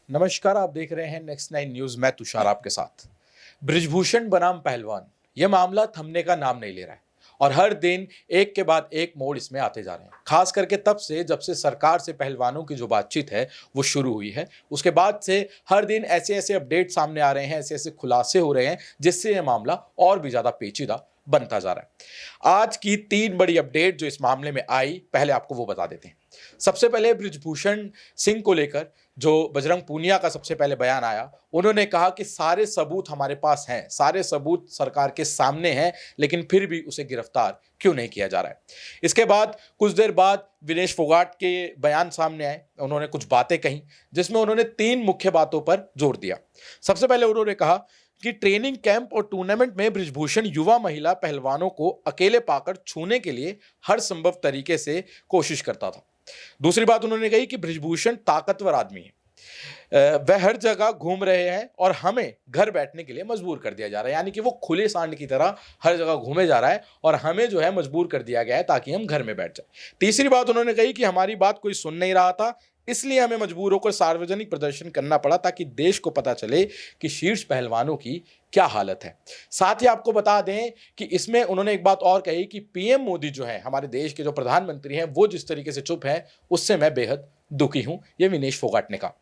नमस्कार, आप देख रहे हैं नेक्स्ट 9 न्यूज। मैं तुषार आपके साथ। बृजभूषण बनाम पहलवान, यह मामला थमने का नाम नहीं ले रहा है और हर दिन एक के बाद एक मोड़ इसमें आते जा रहे हैं। खास करके तब से जब से सरकार से पहलवानों की जो बातचीत है वो शुरू हुई है, उसके बाद से हर दिन ऐसे ऐसे अपडेट सामने आ रहे हैं, ऐसे ऐसे खुलासे हो रहे हैं जिससे यह मामला और भी ज्यादा पेचीदा बनता जा रहा है। आज की 3 बड़ी अपडेट जो इस मामले में आई, पहले आपको वो बता देते हैं। सबसे पहले बृजभूषण सिंह को लेकर जो बजरंग पूनिया का सबसे पहले बयान आया, उन्होंने कहा कि सारे सबूत हमारे पास हैं, सारे सबूत सरकार के सामने हैं, लेकिन फिर भी उसे गिरफ्तार क्यों नहीं किया जा रहा है। इसके बाद कुछ देर बाद विनेश फोगाट के बयान सामने आए। उन्होंने कुछ बातें कही जिसमें उन्होंने 3 मुख्य बातों पर जोर दिया। सबसे पहले उन्होंने कहा कि ट्रेनिंग कैंप और टूर्नामेंट में बृजभूषण युवा महिला पहलवानों को अकेले पाकर छूने के लिए हर संभव तरीके से कोशिश करता था। दूसरी बात उन्होंने कही कि बृजभूषण ताकतवर आदमी है, वह हर जगह घूम रहे हैं और हमें घर बैठने के लिए मजबूर कर दिया जा रहा है। यानी कि वो खुले सांड की तरह हर जगह घूमे जा रहा है और हमें जो है मजबूर कर दिया गया है ताकि हम घर में बैठ जाए। तीसरी बात उन्होंने कही कि हमारी बात कोई सुन नहीं रहा था, इसलिए हमें मजबूर होकर सार्वजनिक प्रदर्शन करना पड़ा ताकि देश को पता चले कि शीर्ष पहलवानों की क्या हालत है। साथ ही आपको बता दें कि इसमें उन्होंने एक बात और कही कि पीएम मोदी जो है, हमारे देश के जो प्रधानमंत्री हैं, वो जिस तरीके से चुप है उससे मैं बेहद दुखी हूं, ये विनेश फोगाट ने कहा।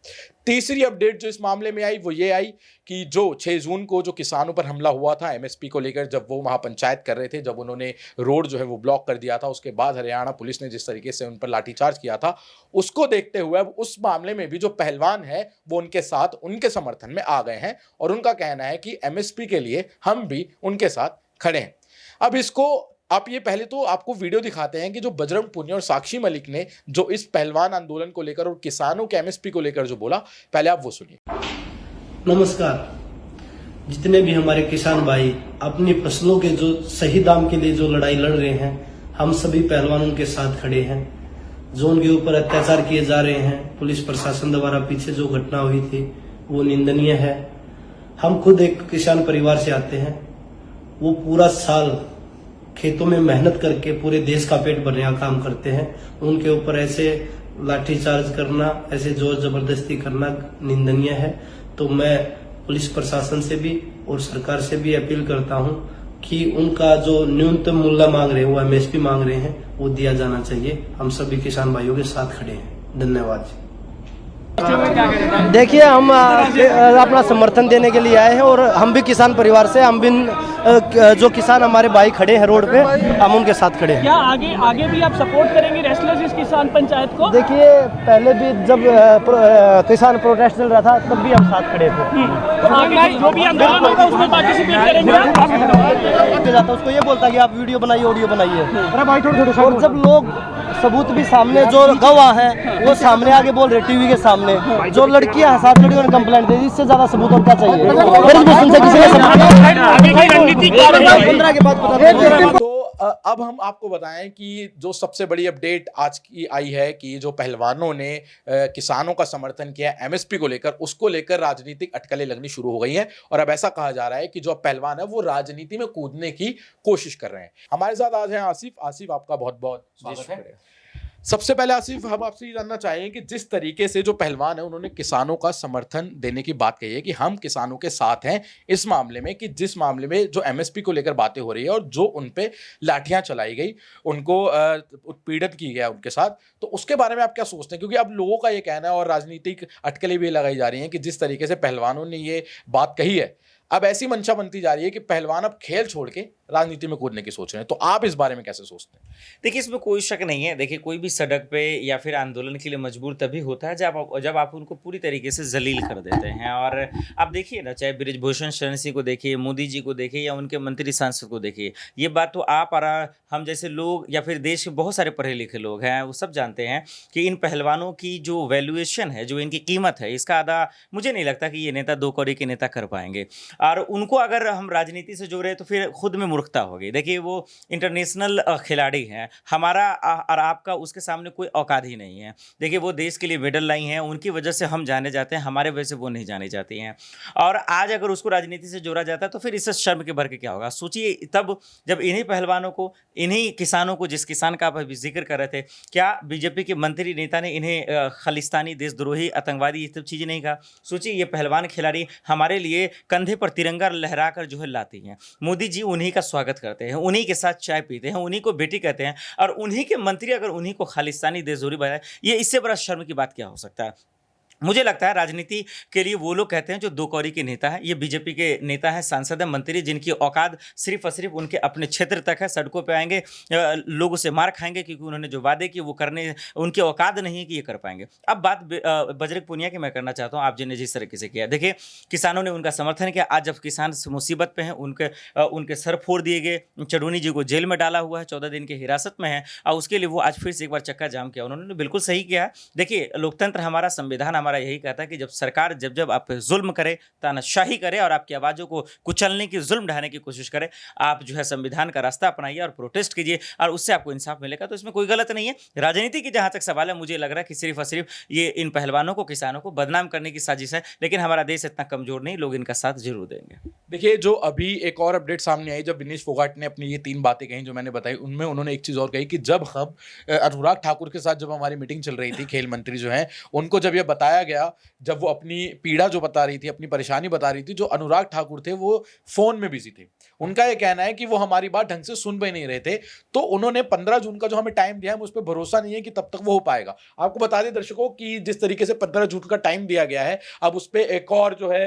तीसरी अपडेट जो इस मामले में आई वो ये आई कि जो 6 जून को जो किसानों पर हमला हुआ था एमएसपी को लेकर, जब वो वहां पंचायत कर रहे थे, जब उन्होंने रोड जो है वो ब्लॉक कर दिया था, उसके बाद हरियाणा पुलिस ने जिस तरीके से उन पर लाठीचार्ज किया था, उसको देखते हुए अब उस मामले में भी जो पहलवान है वो उनके साथ, उनके समर्थन में आ गए हैं और उनका कहना है कि एमएसपी के लिए हम भी उनके साथ खड़े हैं। अब इसको आप ये पहले तो आपको वीडियो दिखाते हैं कि जो बजरंग पूनिया और साक्षी मलिक ने जो इस पहलवान आंदोलन को लेकर और किसानों के एमएसपी को लेकर जो बोला, पहले आप वो सुनिए। नमस्कार। जितने भी हमारे किसान भाई अपनी फसलों के जो सही दाम के लिए जो लड़ाई लड़ रहे हैं, हम सभी पहलवानों के साथ खड़े हैं। जो उनके ऊपर अत्याचार किए जा रहे हैं पुलिस प्रशासन द्वारा, पीछे जो घटना हुई थी वो निंदनीय है। हम खुद एक किसान परिवार से आते हैं, वो पूरा साल खेतों में मेहनत करके पूरे देश का पेट भरने का काम करते हैं। उनके ऊपर ऐसे लाठीचार्ज करना, ऐसे जोर जबरदस्ती करना निंदनीय है। तो मैं पुलिस प्रशासन से भी और सरकार से भी अपील करता हूं कि उनका जो न्यूनतम मूल्य मांग रहे हैं, वो एमएसपी मांग रहे हैं, वो दिया जाना चाहिए। हम सभी किसान भाइयों के साथ खड़े हैं। धन्यवाद। देखिए, हम अपना समर्थन देने के लिए आए हैं और हम भी किसान परिवार से, हम भी जो किसान हमारे भाई खड़े हैं रोड पे, हम उनके साथ खड़े हैं। क्या आगे भी आप सपोर्ट करेंगे रेस्लर्स इस किसान पंचायत को? देखिए, पहले भी जब किसान प्रोटेस्ट चल रहा था तब भी हम साथ खड़े थे। तो आगे जो भी आंदोलन होगा उसमें पार्टिसिपेट करेंगे। जाता उसको ये बोलता कि आप वीडियो बनाइए, ऑडियो बनाइए, और जब लोग सबूत भी सामने, जो गवाह हैं वो सामने आगे बोल रहे टीवी के सामने, जो लड़कियां हैं 7 लड़कियों ने कंप्लेंट दी, इससे ज्यादा सबूत और क्या चाहिए? तो अब हम आपको बताएं कि जो सबसे बड़ी अपडेट आज की आई है कि जो पहलवानों ने किसानों का समर्थन किया एमएसपी को लेकर, उसको लेकर राजनीतिक अटकलें लगनी शुरू हो गई हैं और अब ऐसा कहा जा रहा है कि जो पहलवान है वो राजनीति में कूदने की कोशिश कर रहे हैं। हमारे साथ आज हैं आसिफ, आपका बहुत बहुत स्वागत है। सबसे पहले आसिफ, हम आपसे ये जानना चाहेंगे कि जिस तरीके से जो पहलवान है उन्होंने किसानों का समर्थन देने की बात कही है कि हम किसानों के साथ हैं इस मामले में, कि जिस मामले में जो एमएसपी को लेकर बातें हो रही है और जो उन पे लाठियां चलाई गई, उनको उत्पीड़ित की गया उनके साथ, तो उसके बारे में आप क्या सोचते हैं? क्योंकि अब लोगों का ये कहना है और राजनीतिक अटकलें भी लगाई जा रही हैं कि जिस तरीके से पहलवानों ने ये बात कही है, अब ऐसी मंशा बनती जा रही है कि पहलवान अब खेल छोड़ के राजनीति में कूदने की सोच रहे हैं। तो आप इस बारे में कैसे सोचते हैं? देखिए, इसमें कोई शक नहीं है। देखिए, कोई भी सड़क पे या फिर आंदोलन के लिए मजबूर तभी होता है जब आप उनको पूरी तरीके से जलील कर देते हैं। और आप देखिए ना, चाहे बृजभूषण शरण सिंह को देखिए, मोदी जी को देखिए या उनके मंत्री सांसद को देखिए, ये बात तो आप और हम जैसे लोग या फिर देश के बहुत सारे पढ़े लिखे लोग हैं वो सब जानते हैं कि इन पहलवानों की जो वैल्यूएशन है, जो इनकी कीमत है, इसका अदा मुझे नहीं लगता कि ये नेता 2 कौड़ी के नेता कर पाएंगे। और उनको अगर हम राजनीति से जोड़े तो फिर खुद में मूर्खता होगी। देखिए वो इंटरनेशनल खिलाड़ी हैं, हमारा और आपका उसके सामने कोई औकात ही नहीं है। देखिए वो देश के लिए मेडल लाई हैं, उनकी वजह से हम जाने जाते हैं, हमारे वजह से वो नहीं जानी जाती हैं। और आज अगर उसको राजनीति से जोड़ा जाता है तो फिर इससे शर्म के भर के क्या होगा। सोचिए तब जब इन्हीं पहलवानों को, इन्हीं किसानों को, जिस किसान का आप अभी जिक्र कर रहे थे, क्या बीजेपी के मंत्री नेता ने इन्हें खालिस्तानी, देशद्रोही, आतंकवादी ये सब चीज़ें नहीं कहा। सोचिए ये पहलवान खिलाड़ी हमारे लिए कंधे पर तिरंगा लहरा कर जो है लाती हैं। मोदी जी उन्हीं का स्वागत करते हैं, उन्हीं के साथ चाय पीते हैं, उन्हीं को बेटी कहते हैं, और उन्हीं के मंत्री अगर उन्हीं को खालिस्तानी, देशद्रोही बनाए, ये इससे बड़ा शर्म की बात क्या हो सकता है। मुझे लगता है राजनीति के लिए वो लोग कहते हैं जो दो कौड़ी के नेता हैं। ये बीजेपी के नेता हैं, सांसद हैं, मंत्री, जिनकी औकात सिर्फ और सिर्फ उनके अपने क्षेत्र तक है। सड़कों पे आएंगे, लोगों से मार खाएंगे क्योंकि उन्होंने जो वादे किए वो करने उनकी औकात नहीं है कि ये कर पाएंगे। अब बात बजरंग पूनिया की मैं करना चाहता हूँ, आप जिन्हें जिस तरीके से किया। देखिए किसानों ने उनका समर्थन किया। आज जब किसान मुसीबत पे हैं, उनके सर फोड़ दिए गए, चढ़ूनी जी को जेल में डाला हुआ है, 14 दिन की हिरासत में है, और उसके लिए वो आज फिर से एक बार चक्का जाम किया। उन्होंने बिल्कुल सही किया। देखिए लोकतंत्र, हमारा संविधान हमारा यही कहता है कि जब सरकार जब आप पे जुल्म करे, तानाशाही करे और आपकी आवाज़ों को कुचलने की, जुल्म ढाने की कोशिश करे, आप जो है संविधान का रास्ता अपनाइए और प्रोटेस्ट कीजिए, और उससे आपको इंसाफ मिलेगा। तो इसमें कोई गलत नहीं है। राजनीति की जहाँ तक सवाल है, मुझे लग रहा है कि सिर्फ और सिर्फ ये इन पहलवानों को, किसानों को बदनाम करने की साजिश है। लेकिन हमारा देश इतना कमजोर नहीं, लोग इनका साथ जरूर देंगे। देखिए जो अभी एक और अपडेट सामने आई, जब विनेश फोगाट ने अपनी ये 3 बातें कही जो मैंने बताई, उनमें उन्होंने एक चीज़ और कही कि जब हम अनुराग ठाकुर के साथ जब हमारी मीटिंग चल रही थी, खेल मंत्री जो हैं उनको जब ये बताया गया, जब वो अपनी पीड़ा जो बता रही थी, अपनी परेशानी बता रही थी, जो अनुराग ठाकुर थे वो फ़ोन में बिजी थे। उनका ये कहना है कि वो हमारी बात ढंग से सुन भी नहीं रहे थे। तो उन्होंने 15 जून का जो हमें टाइम दिया है, उस पर भरोसा नहीं है कि तब तक वो हो पाएगा। आपको बता दें दर्शकों कि जिस तरीके से 15 जून का टाइम दिया गया है, अब उस पर एक और जो है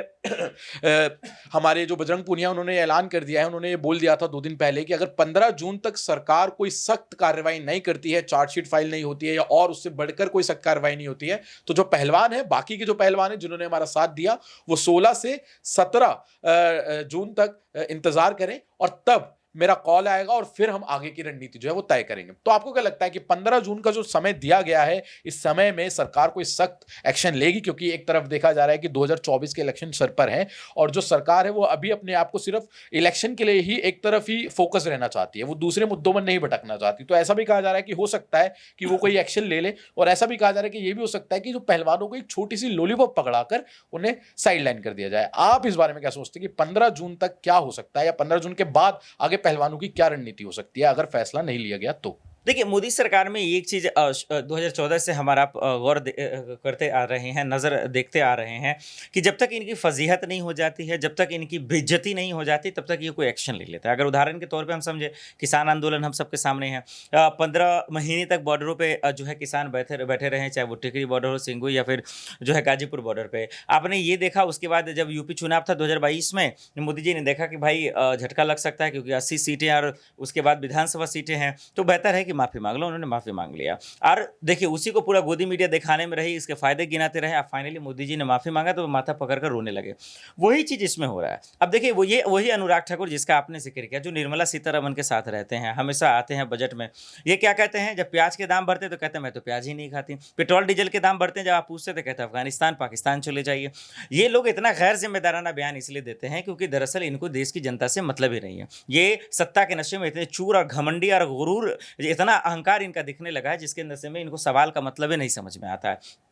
हमारे जो बजरंग पूनिया उन्होंने ऐलान कर दिया है। उन्होंने ये बोल दिया था 2 दिन पहले कि अगर 15 जून तक सरकार कोई सख्त कार्रवाई नहीं करती है, चार्जशीट फाइल नहीं होती है या और उससे बढ़कर कोई सख्त कार्रवाई नहीं होती है, तो जो पहलवान है, बाकी के जो पहलवान है जिन्होंने हमारा साथ दिया, वो 16 से 17 जून तक इंतजार करें और तब मेरा कॉल आएगा और फिर हम आगे की रणनीति जो है वो तय करेंगे। तो आपको क्या लगता है कि 15 जून का जो समय दिया गया है, इस समय में सरकार कोई सख्त एक्शन लेगी? क्योंकि एक तरफ देखा जा रहा है कि 2024 के इलेक्शन सर पर है और जो सरकार है वो अभी अपने आप को सिर्फ इलेक्शन के लिए ही एक तरफ ही फोकस रहना चाहती है, वो दूसरे मुद्दों में नहीं भटकना चाहती। तो ऐसा भी कहा जा रहा है कि हो सकता है कि वो कोई एक्शन ले ले, और ऐसा भी कहा जा रहा है कि ये भी हो सकता है कि जो पहलवानों को एक छोटी सी लॉलीपॉप पकड़ाकर उन्हें साइडलाइन कर दिया जाए। आप इस बारे में क्या सोचते हैं कि 15 जून तक क्या हो सकता है, या 15 जून के बाद आगे पहलवानों की क्या रणनीति हो सकती है अगर फैसला नहीं लिया गया तो? देखिए मोदी सरकार में एक चीज़ 2014 से हमारा गौर करते आ रहे हैं, नज़र देखते आ रहे हैं कि जब तक इनकी फजीहत नहीं हो जाती है, जब तक इनकी बेइज्जती नहीं हो जाती, तब तक ये कोई एक्शन ले लेता है। अगर उदाहरण के तौर पे हम समझे, किसान आंदोलन हम सबके सामने है। 15 महीने तक बॉर्डरों पे जो है किसान बैठे रहे, चाहे वो टिकरी बॉर्डर हो, सिंगू, या फिर जो है गाजीपुर बॉर्डर पे। आपने ये देखा उसके बाद जब यूपी चुनाव था 2022 में, मोदी जी ने देखा कि भाई झटका लग सकता है क्योंकि 80 सीटें और उसके बाद विधानसभा सीटें हैं, तो बेहतर है कि माफ़ी मांग लो। उन्होंने माफ़ी मांग लिया और देखिए उसी को पूरा गोदी मीडिया दिखाने में रही, इसके फायदे गिनाते रहे। अब फाइनली मोदी जी ने माफ़ी मांगा तो माथा पकड़कर रोने लगे। वही चीज़ इसमें हो रहा है। अब देखिए वही अनुराग ठाकुर जिसका आपने जिक्र किया, जो निर्मला सीतारमण के साथ रहते हैं, हमेशा आते हैं बजट में, ये क्या कहते हैं, जब प्याज के दाम बढ़ते तो कहते हैं मैं तो प्याज ही नहीं खाती। पेट्रोल डीजल के दाम बढ़ते हैं, जब आप पूछते तो कहते हैं अफगानिस्तान, पाकिस्तान चले जाइए। ये लोग इतना गैर जिम्मेदाराना बयान इसलिए देते हैं क्योंकि दरअसल इनको देश की जनता से मतलब ही नहीं है। ये सत्ता के नशे में इतने चूर और घमंडी और गुरूर, इतना अहंकार इनका दिखने लगा है जिसके नशे में इनको सवाल का मतलब ही नहीं समझ में आता है।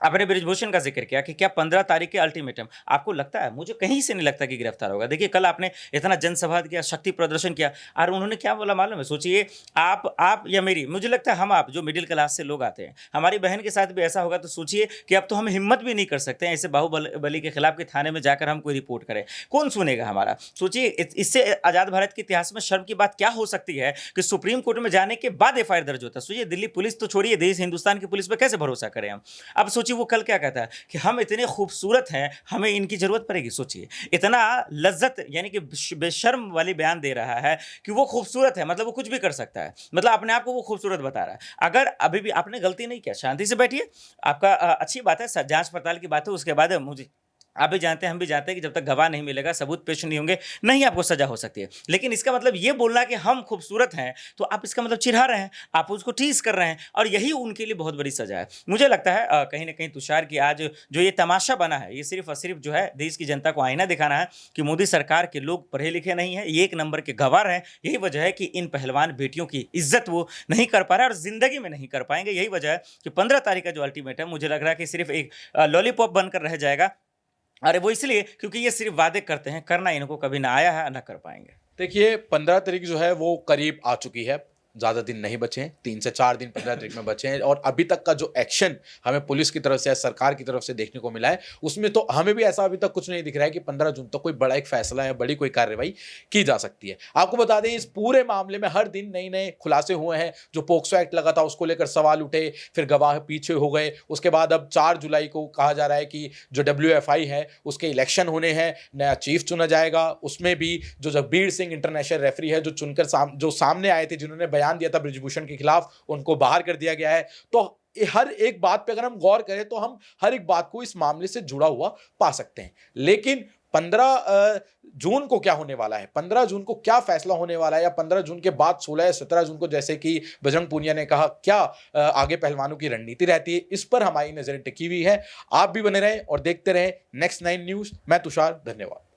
आपने बृजभूषण का जिक्र किया कि क्या 15 तारीख के अल्टीमेटम, आपको लगता है? मुझे कहीं से नहीं लगता कि गिरफ्तार होगा। देखिए कल आपने इतना जनसभा किया, शक्ति प्रदर्शन किया, और उन्होंने क्या बोला मालूम है? सोचिए आप या मेरी, मुझे लगता है हम आप जो मिडिल क्लास से लोग आते हैं, हमारी बहन के साथ भी ऐसा होगा तो सोचिए कि अब तो हम हिम्मत भी नहीं कर सकते हैं ऐसे बाहुबली के खिलाफ के थाने में जाकर हम कोई रिपोर्ट करें। कौन सुनेगा हमारा? सोचिए इससे आज़ाद भारत के इतिहास में शर्म की बात क्या हो सकती है कि सुप्रीम कोर्ट में जाने के बाद FIR दर्ज होता है। सोचिए दिल्ली पुलिस तो छोड़िए, देश हिंदुस्तान की पुलिस पर कैसे भरोसा करें हम? अब सोचिए वो कल क्या कहता है कि हम इतने खूबसूरत हैं, हमें इनकी जरूरत पड़ेगी। सोचिए इतना लज्जत यानी कि बेशर्म वाली बयान दे रहा है कि वो खूबसूरत है, मतलब वो कुछ भी कर सकता है, मतलब अपने आप को वो खूबसूरत बता रहा है। अगर अभी भी आपने गलती नहीं किया, शांति से बैठिए, आपका अच्छी बात है, जांच पड़ताल की बात है, उसके बाद मुझे आप भी जानते हैं, हम भी जानते हैं कि जब तक गवाह नहीं मिलेगा, सबूत पेश नहीं होंगे, नहीं आपको सजा हो सकती है। लेकिन इसका मतलब ये बोलना कि हम खूबसूरत हैं, तो आप इसका मतलब चिढ़ा रहे हैं, आप उसको टीज कर रहे हैं, और यही उनके लिए बहुत बड़ी सजा है। मुझे लगता है कहीं ना कहीं तुषार की आज जो ये तमाशा बना है, ये सिर्फ और सिर्फ जो है देश की जनता को आईना दिखाना है कि मोदी सरकार के लोग पढ़े लिखे नहीं है, ये एक नंबर के गवार हैं। यही वजह है कि इन पहलवान बेटियों की इज्जत वो नहीं कर पा रहे और जिंदगी में नहीं कर पाएंगे। यही वजह है कि 15 तारीख का जो अल्टीमेटम मुझे लग रहा है कि सिर्फ एक लॉलीपॉप बनकर रह जाएगा। अरे वो इसलिए क्योंकि ये सिर्फ वादे करते हैं, करना इनको कभी ना आया है, ना कर पाएंगे। देखिए 15 तारीख जो है वो करीब आ चुकी है, ज़्यादा दिन नहीं बचे हैं, 3 से 4 दिन 15 तारीख में बचे हैं, और अभी तक का जो एक्शन हमें पुलिस की तरफ से या सरकार की तरफ से देखने को मिला है, उसमें तो हमें भी ऐसा अभी तक कुछ नहीं दिख रहा है कि 15 जून तक कोई बड़ा एक फैसला या बड़ी कोई कार्रवाई की जा सकती है। आपको बता दें इस पूरे मामले में हर दिन नए नए खुलासे हुए हैं। जो पोक्सो एक्ट लगा था उसको लेकर सवाल उठे, फिर गवाह पीछे हो गए, उसके बाद अब 4 जुलाई को कहा जा रहा है कि जो WFI है उसके इलेक्शन होने हैं, नया चीफ चुना जाएगा। उसमें भी जो जगबीर सिंह इंटरनेशनल रेफरी है जो चुनकर जो सामने आए थे, जिन्होंने बयान दिया था बृजभूषण के खिलाफ, उनको बाहर कर दिया गया है। तो हर एक बात पे अगर हम गौर करें तो हम हर एक बात को इस मामले से जुड़ा हुआ पा सकते हैं। लेकिन 15 जून को क्या होने वाला है, 15 जून को क्या फैसला होने वाला है, या 15 जून के बाद 16 या 17 जून को जैसे कि बजरंग पूनिया ने कहा, क्या आगे पहलवानों की रणनीति रहती है, इस पर हमारी नजरें टिकी हुई है। आप भी बने रहें और देखते रहें नेक्स्ट 9 न्यूज़। मैं तुषार, धन्यवाद।